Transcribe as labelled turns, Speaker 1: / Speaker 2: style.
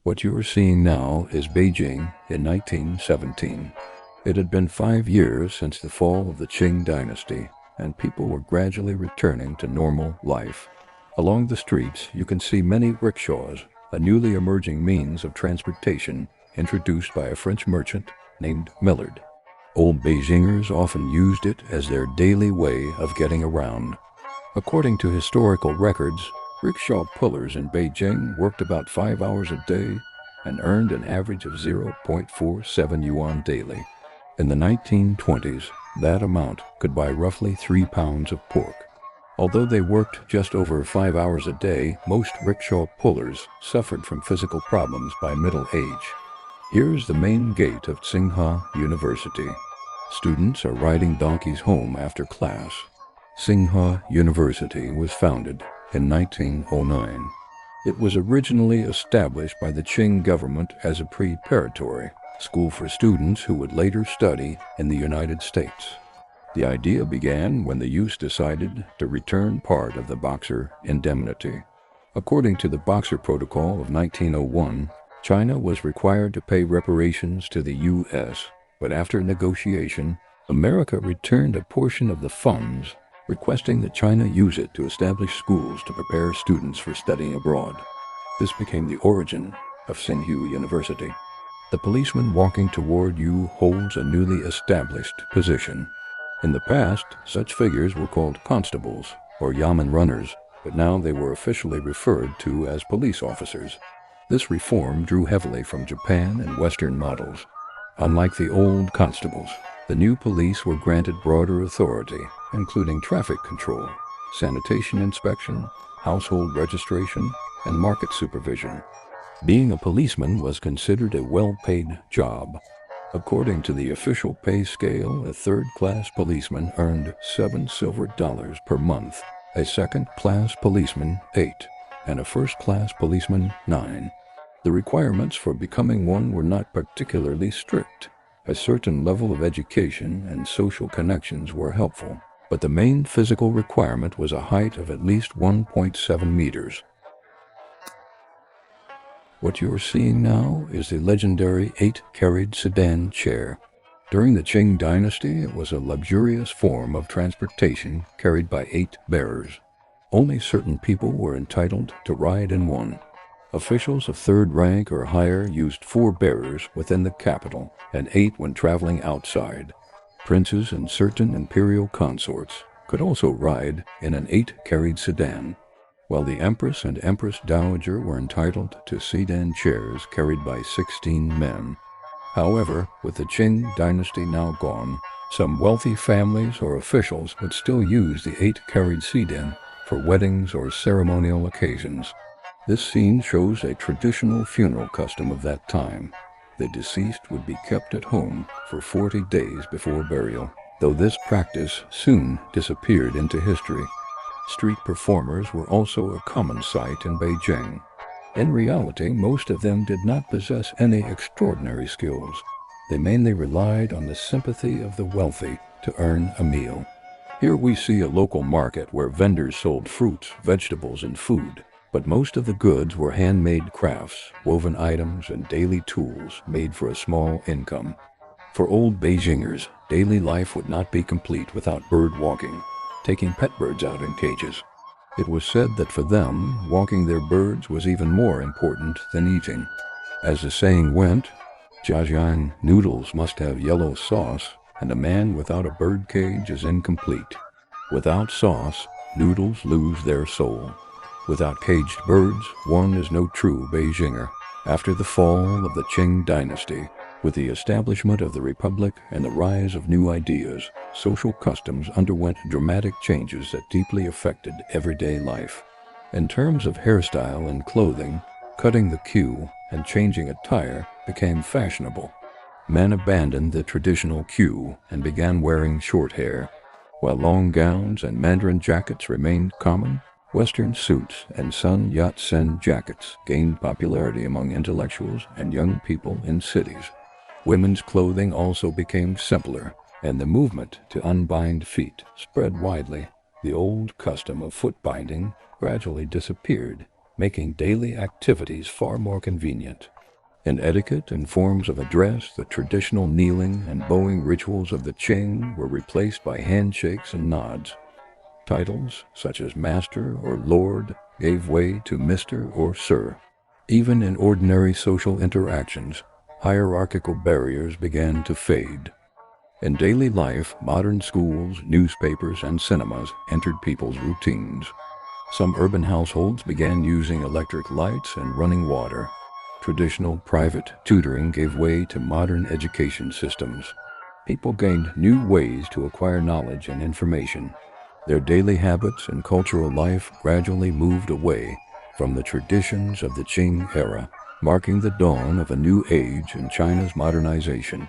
Speaker 1: What you are seeing now is Beijing in 1917. It had been 5 years since the fall of the Qing Dynasty, and people were gradually returning to normal life. Along the streets, you can see many rickshaws, a newly emerging means of transportation introduced by a French merchant named Millard. Old Beijingers often used it as their daily way of getting around. According to historical records, rickshaw pullers in Beijing worked about 5 hours a day and earned an average of 0.47 yuan daily. In the 1920s, that amount could buy roughly 3 pounds of pork. Although they worked just over 5 hours a day, most rickshaw pullers suffered from physical problems by middle age. Here's the main gate of Tsinghua University. Students are riding donkeys home after class. Tsinghua University was founded in 1909. It was originally established by the Qing government as a preparatory school for students who would later study in the United States. The idea began when the youth decided to return part of the Boxer indemnity. According to the Boxer Protocol of 1901, China was required to pay reparations to the U.S., but after negotiation, America returned a portion of the funds, requesting that China use it to establish schools to prepare students for studying abroad. This became the origin of Tsinghua University. The policeman walking toward you holds a newly established position. In the past, such figures were called constables or yamen runners, but now they were officially referred to as police officers. This reform drew heavily from Japan and Western models. Unlike the old constables, the new police were granted broader authority, including traffic control, sanitation inspection, household registration, and market supervision. Being a policeman was considered a well-paid job. According to the official pay scale, a third-class policeman earned $7 silver per month, a second-class policeman 8, and a first-class policeman 9. The requirements for becoming one were not particularly strict. A certain level of education and social connections were helpful, but the main physical requirement was a height of at least 1.7 meters. What you are seeing now is the legendary 8-carriage sedan chair. During the Qing Dynasty, it was a luxurious form of transportation carried by 8 bearers. Only certain people were entitled to ride in one. Officials of third rank or higher used 4 bearers within the capital and 8 when traveling outside. Princes and certain imperial consorts could also ride in an 8-carriage sedan, while the Empress and Empress Dowager were entitled to sedan chairs carried by 16 men. However, with the Qing Dynasty now gone, some wealthy families or officials would still use the 8-carriage sedan for weddings or ceremonial occasions. This scene shows a traditional funeral custom of that time. The deceased would be kept at home for 40 days before burial, though this practice soon disappeared into history. Street performers were also a common sight in Beijing. In reality, most of them did not possess any extraordinary skills. They mainly relied on the sympathy of the wealthy to earn a meal. Here we see a local market where vendors sold fruits, vegetables, and food. But most of the goods were handmade crafts, woven items, and daily tools made for a small income. For old Beijingers, daily life would not be complete without bird walking, taking pet birds out in cages. It was said that for them, walking their birds was even more important than eating. As the saying went, Jiajiang noodles must have yellow sauce, and a man without a bird cage is incomplete. Without sauce, noodles lose their soul. Without caged birds, one is no true Beijinger. After the fall of the Qing Dynasty, with the establishment of the Republic and the rise of new ideas, social customs underwent dramatic changes that deeply affected everyday life. In terms of hairstyle and clothing, cutting the queue and changing attire became fashionable. Men abandoned the traditional queue and began wearing short hair. While long gowns and mandarin jackets remained common, Western suits and Sun Yat-sen jackets gained popularity among intellectuals and young people in cities. Women's clothing also became simpler, and the movement to unbind feet spread widely. The old custom of foot binding gradually disappeared, making daily activities far more convenient. In etiquette and forms of address, the traditional kneeling and bowing rituals of the Qing were replaced by handshakes and nods. Titles, such as Master or Lord, gave way to Mr. or Sir. Even in ordinary social interactions, hierarchical barriers began to fade. In daily life, modern schools, newspapers, and cinemas entered people's routines. Some urban households began using electric lights and running water. Traditional private tutoring gave way to modern education systems. People gained new ways to acquire knowledge and information. Their daily habits and cultural life gradually moved away from the traditions of the Qing era, marking the dawn of a new age in China's modernization.